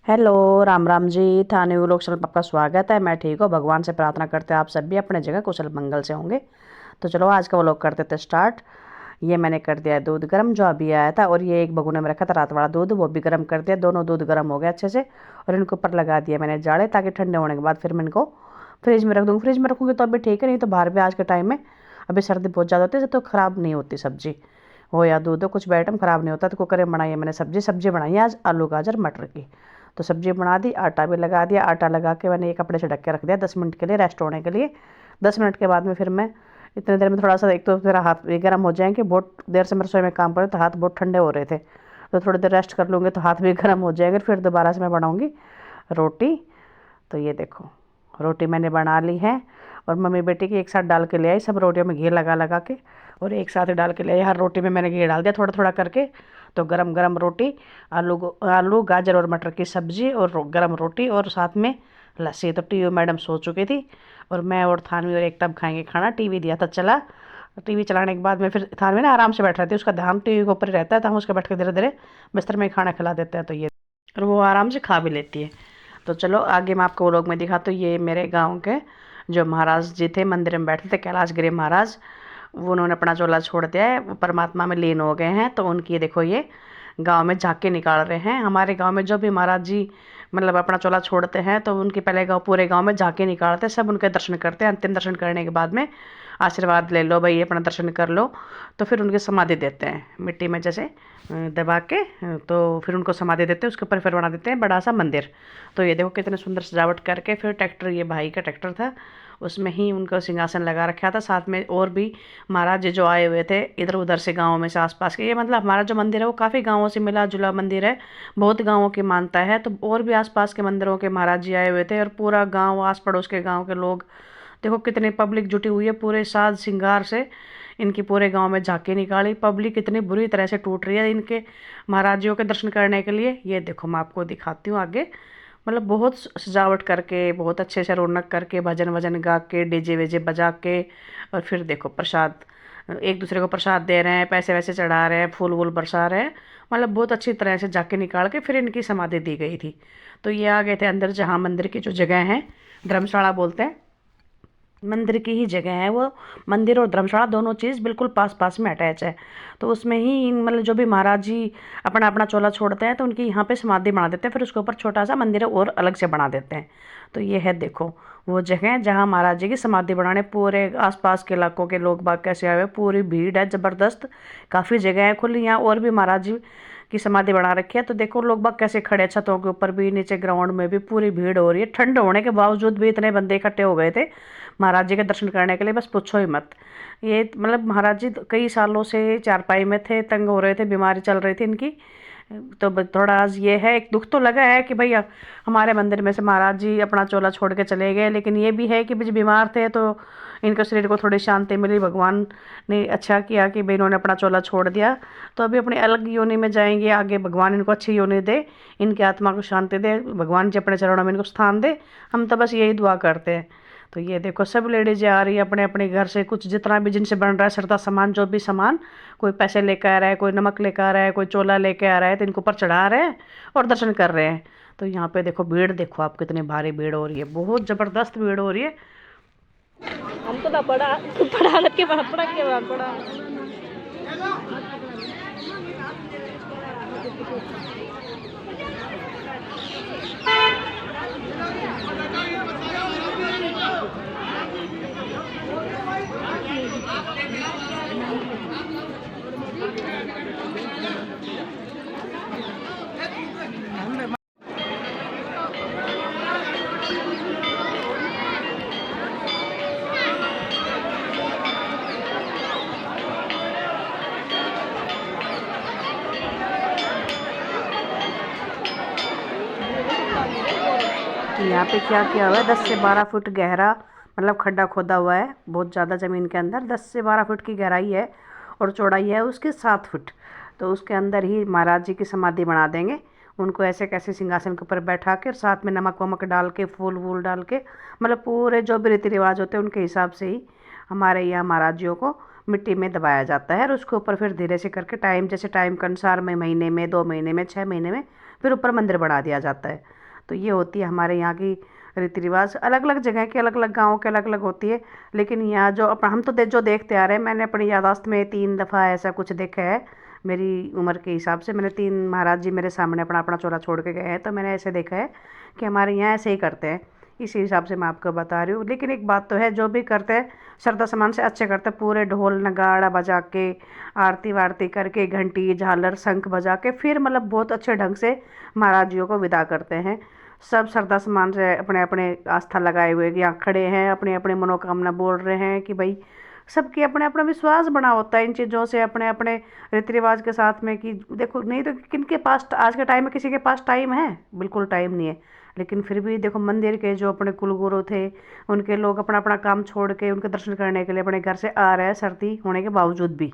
Hello, Ram Ram ji. थाने लोग चल आपका स्वागत है। मैं ठीक हूँ, भगवान से प्रार्थना करते हैं आप सब भी अपने जगह कुशल मंगल से होंगे। तो चलो आज का व्लॉग करते थे स्टार्ट। ये मैंने कर दिया है दूध गर्म जो अभी आया था, और ये एक भगोने में रखा था रात वाला दूध, वो भी गर्म कर दिया। दोनों दूध गर्म हो गए अच्छे से, और इनके ऊपर लगा दिया मैंने जाड़े, ताकि ठंडे होने के बाद फिर मैं इनको फ्रिज में रख दूँगी। फ्रिज में रखूँगी तो अभी ठीक है, नहीं तो बाहर भी आज के टाइम में अभी सर्दी बहुत ज़्यादा होती है तो ख़राब नहीं होती सब्ज़ी हो या दूध हो, कुछ भी आइटम ख़राब नहीं होता। तो कुकर में बनाई है मैंने सब्ज़ी। सब्ज़ी बनाई है आज आलू गाजर मटर की। तो सब्ज़ी बना दी, आटा भी लगा दिया। आटा लगा के मैंने एक कपड़े से ढक के रख दिया 10 मिनट के लिए रेस्ट होने के लिए। 10 मिनट के बाद में फिर मैं इतनी देर में थोड़ा सा, एक तो मेरा हाथ भी गर्म हो जाएंगे, बहुत देर से मैं रसोई में काम कर रही तो हाथ बहुत ठंडे हो रहे थे, तो थोड़ी देर रेस्ट कर लूँगी तो हाथ भी गर्म हो जाएंगे। फिर दोबारा से मैं बनाऊँगी रोटी। तो ये देखो रोटी मैंने बना ली है, और मम्मी बेटी की एक साथ डाल के ले आई सब रोटियों में घी लगा लगा के, और एक साथ ही डाल के ले आई। हर रोटी में मैंने घी डाल दिया थोड़ा थोड़ा करके। तो गरम गरम रोटी, आलू गाजर और मटर की सब्ज़ी, और गरम रोटी, और साथ में लस्सी। तो टीवी मैडम सो चुकी थी, और मैं और थानवी और एक तब खाएंगे खाना। टीवी दिया था चला। टीवी चलाने के बाद में फिर थानवी ना आराम से बैठ रहती है, उसका ध्यान टीवी के ऊपर ही रहता है, तो हम उसके बैठ के धीरे धीरे बिस्तर में ही खाना खिला देते हैं। तो ये, और वो आराम से खा भी लेती है। तो चलो आगे मैं आपको व्लॉग में दिखा। तो ये मेरे गांव के जो महाराज जी थे, मंदिर में बैठे थे, कैलाश गिरी महाराज, वो उन्होंने अपना चोला छोड़ दिया है, वो परमात्मा में लीन हो गए हैं। तो उनकी देखो ये गांव में झांकी निकाल रहे हैं। हमारे गांव में जो भी महाराज जी मतलब अपना चोला छोड़ते हैं, तो उनके पहले गांव पूरे गांव में झांकी निकालते हैं, सब उनके दर्शन करते हैं। अंतिम दर्शन करने के बाद में आशीर्वाद ले लो भाई, अपना दर्शन कर लो, तो फिर उनकी समाधि देते हैं मिट्टी में जैसे दबा के। तो फिर उनको समाधि देते हैं, उसके ऊपर फिर बना देते हैं बड़ा सा मंदिर। तो ये देखो कितने सुंदर सजावट करके। फिर ट्रैक्टर, ये भाई का ट्रैक्टर था, उसमें ही उनका सिंहासन लगा रखा था। साथ में और भी महाराज जी जो आए हुए थे इधर उधर से, गाँव में से आसपास के। ये मतलब हमारा जो मंदिर है वो काफ़ी गाँवों से मिला जुला मंदिर है, बहुत गाँवों की मानता है। तो और भी आसपास के मंदिरों के महाराज जी आए हुए थे, और पूरा गाँव, आस पड़ोस के गाँव के लोग, देखो कितनी पब्लिक जुटी हुई है पूरे साज श्रृंगार से। इनकी पूरे गांव में झांकी निकाली। पब्लिक इतनी बुरी तरह से टूट रही है इनके महाराजियों के दर्शन करने के लिए। ये देखो मैं आपको दिखाती हूँ आगे। मतलब बहुत सजावट करके, बहुत अच्छे से रौनक करके, भजन वजन गा के, डीजे वेजे बजा के, और फिर देखो प्रसाद, एक दूसरे को प्रसाद दे रहे हैं, पैसे वैसे चढ़ा रहे हैं, फूल वूल बरसा रहे हैं। मतलब बहुत अच्छी तरह से झांकी निकाल के फिर इनकी समाधि दी गई थी। तो ये आ गए थे अंदर, जहाँ मंदिर की जो जगह है, धर्मशाला बोलते हैं, मंदिर की ही जगह है वो। मंदिर और धर्मशाला दोनों चीज़ बिल्कुल पास पास में अटैच है। तो उसमें ही मतलब जो भी महाराज जी अपना अपना चोला छोड़ते हैं, तो उनकी यहाँ पे समाधि बना देते हैं, फिर उसके ऊपर छोटा सा मंदिर और अलग से बना देते हैं। तो ये है देखो वो जगह जहाँ महाराज जी की समाधि बनाने पूरे आसपास के इलाकों के लोग बाग कैसे आए हुए, पूरी भीड़ है ज़बरदस्त। काफ़ी जगह है खुली यहाँ, और भी महाराज जी की समाधि बना रखी है। तो देखो लोग बाग कैसे खड़े, छतों के ऊपर भी, नीचे ग्राउंड में भी पूरी भीड़ हो रही है। ठंड होने के बावजूद भी इतने बंदे इकट्ठे हो गए थे महाराज जी के दर्शन करने के लिए, बस पूछो ही मत। ये मतलब महाराज जी कई सालों से चारपाई में थे, तंग हो रहे थे, बीमारी चल रही थी इनकी। तो थोड़ा आज ये है, एक दुख तो लगा है कि भैया हमारे मंदिर में से महाराज जी अपना चोला छोड़ के चले गए, लेकिन ये भी है कि भाई बीमार थे तो इनके शरीर को थोड़ी शांति मिली। भगवान ने अच्छा किया कि भाई इन्होंने अपना चोला छोड़ दिया। तो अभी अपनी अलग योनि में जाएंगे आगे, भगवान इनको अच्छी योनि दे, इनकी आत्मा को शांति दे, भगवान जी अपने चरणों में इनको स्थान दे। हम तो बस यही दुआ करते हैं। तो ये देखो सब लेडीजें आ रही है अपने अपने घर से, कुछ जितना भी जिनसे बन रहा है श्रद्धा सामान, जो भी सामान, कोई पैसे लेकर आ रहा है, कोई नमक लेकर आ रहा है, कोई चोला लेके आ रहा है, तो इनको ऊपर चढ़ा रहे हैं और दर्शन कर रहे हैं। तो यहाँ पे देखो भीड़, देखो आप कितनी भारी भीड़ हो रही है, बहुत ज़बरदस्त भीड़ हो रही है। हमको तो पड़ा पड़ा के बाद पड़ा के बाद पड़ा। यहाँ पे क्या किया हुआ है, 10 से 12 फुट गहरा मतलब खड्डा खोदा हुआ है, बहुत ज़्यादा ज़मीन के अंदर। 10 से 12 फुट की गहराई है, और चौड़ाई है उसके 7 फुट। तो उसके अंदर ही महाराज जी की समाधि बना देंगे। उनको ऐसे कैसे सिंहासन के ऊपर बैठा के, साथ में नमक वमक डाल के, फूल वूल डाल के, मतलब पूरे जो भी रीति रिवाज होते हैं उनके हिसाब से ही हमारे यहाँ महाराज जियों को मिट्टी में दबाया जाता है। और उसके ऊपर फिर धीरे से करके टाइम, जैसे टाइम के अनुसार में, महीने में, 2 महीने में, 6 महीने में फिर ऊपर मंदिर बना दिया जाता है। तो ये होती है हमारे यहाँ की रीति रिवाज। अलग अलग जगह के, अलग अलग गाँव के अलग अलग होती है, लेकिन यहाँ जो हम तो जो देखते आ रहे हैं, मैंने अपनी याददाश्त में 3 दफ़ा ऐसा कुछ देखा है। मेरी उम्र के हिसाब से मैंने 3 महाराज जी मेरे सामने अपना अपना चोला छोड़ के गए हैं, तो मैंने ऐसे देखा है कि हमारे यहाँ ऐसे ही करते हैं। इसी हिसाब से मैं आपको बता रही हूँ। लेकिन एक बात तो है, जो भी करते हैं श्रद्धा समान से अच्छे करते हैं। पूरे ढोल नगाड़ा बजा के, आरती वारती करके, घंटी झालर शंख बजा के, फिर मतलब बहुत अच्छे ढंग से महाराज जियों को विदा करते हैं। सब श्रद्धा समान से अपने अपने आस्था लगाए हुए यहाँ खड़े हैं, अपने अपने मनोकामना बोल रहे हैं कि भाई सबकी अपने अपना विश्वास बना होता है इन चीज़ों से, अपने अपने रीति रिवाज के साथ में। कि देखो, नहीं तो किनके पास आज के टाइम में किसी के पास टाइम है? बिल्कुल टाइम नहीं है। लेकिन फिर भी देखो, मंदिर के जो अपने कुलगुरु थे, उनके लोग अपना अपना काम छोड़ के उनके दर्शन करने के लिए अपने घर से आ रहे हैं, सर्दी होने के बावजूद भी।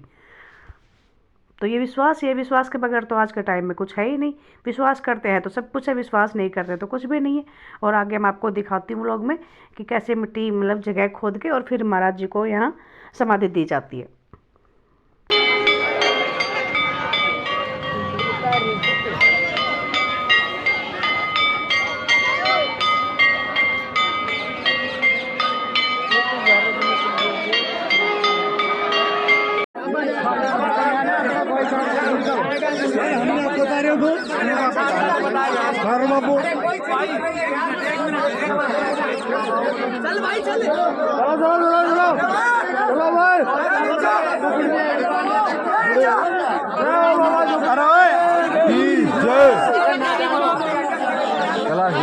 तो ये विश्वास के बगैर तो आज के टाइम में कुछ है ही नहीं। विश्वास करते हैं तो सब कुछ है, विश्वास नहीं करते तो कुछ भी नहीं है। और आगे मैं आपको दिखाती हूँ व्लॉग में कि कैसे मिट्टी मतलब जगह खोद के और फिर महाराज जी को यहाँ समाधि दी जाती है। चल भाई चल, चलो भाई,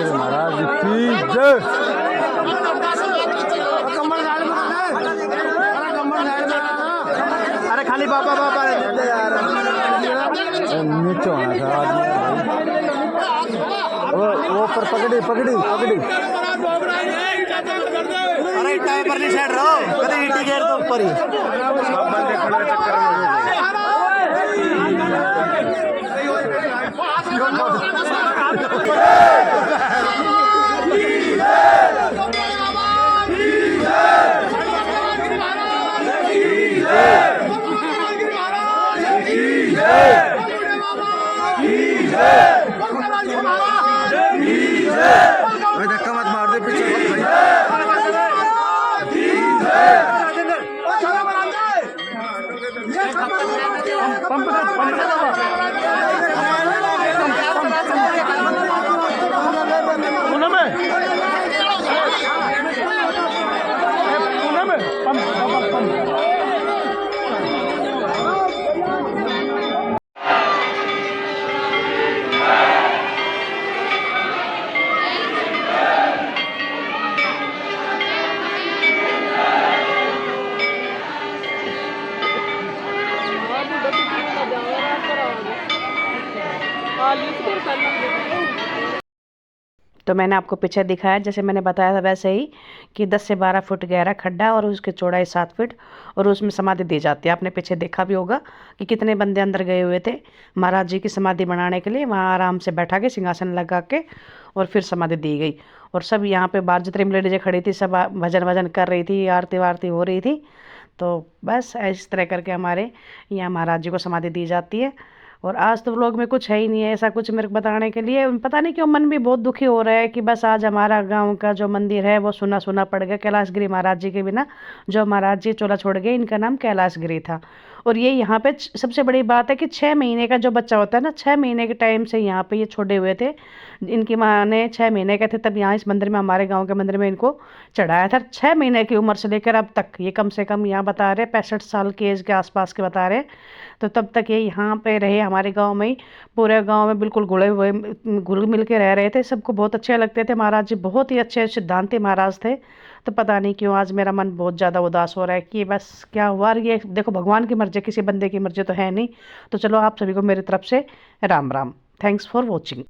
महाराज की जय। अरे खाली बाबा बाबा यार, नीचे होना था वो पर पकड़ी पकड़ी पकड़ी। अरे टाइम पर नहीं छेड़ रहा हो, कभी ईटी गेर तो ऊपर ही सब बंदे खड़े चक्कर में धक्का मत मार दे पीछे तो मैंने आपको पीछे दिखाया, जैसे मैंने बताया था वैसे ही, कि 10 से 12 फुट गहरा खड्डा और उसकी चौड़ाई 7 फीट, और उसमें समाधि दी जाती है। आपने पीछे देखा भी होगा कि कितने बंदे अंदर गए हुए थे महाराज जी की समाधि बनाने के लिए। वहाँ आराम से बैठा के सिंहासन लगा के और फिर समाधि दी गई। और सब यहाँ पे बाहर जितनी लेडीजें खड़ी थी सब भजन वजन कर रही थी, आरती वारती हो रही थी। तो बस इस तरह करके हमारे यहाँ महाराज जी को समाधि दी जाती है। और आज तो व्लॉग में कुछ है ही नहीं है ऐसा कुछ मेरे को बताने के लिए। पता नहीं क्यों मन भी बहुत दुखी हो रहा है कि बस आज हमारा गांव का जो मंदिर है वो सुना सुना पड़ गया। कैलाशगिरी महाराज जी के बिना जो महाराज जी चोला छोड़ गए, इनका नाम कैलाशगिरी था। और ये यहाँ पे सबसे बड़ी बात है कि 6 महीने का जो बच्चा होता है ना, 6 महीने के टाइम से यहाँ पे ये छोड़े हुए थे। इनकी माँ ने 6 महीने के थे तब यहाँ इस मंदिर में, हमारे गाँव के मंदिर में इनको चढ़ाया था। 6 महीने की उम्र से लेकर अब तक, ये कम से कम यहाँ बता रहे 65 साल की एज के आसपास के बता रहे। तो तब तक ये यहाँ पे रहे हमारे गांव में ही। पूरे गांव में बिल्कुल घुल मिल के रह रहे थे, सबको बहुत अच्छे लगते थे। महाराज जी बहुत ही अच्छे सिद्धांती महाराज थे। तो पता नहीं क्यों आज मेरा मन बहुत ज़्यादा उदास हो रहा है कि बस क्या हुआ। ये देखो, भगवान की मर्जी, किसी बंदे की मर्जी तो है नहीं। तो चलो, आप सभी को मेरी तरफ से Ram Ram. Thanks for watching.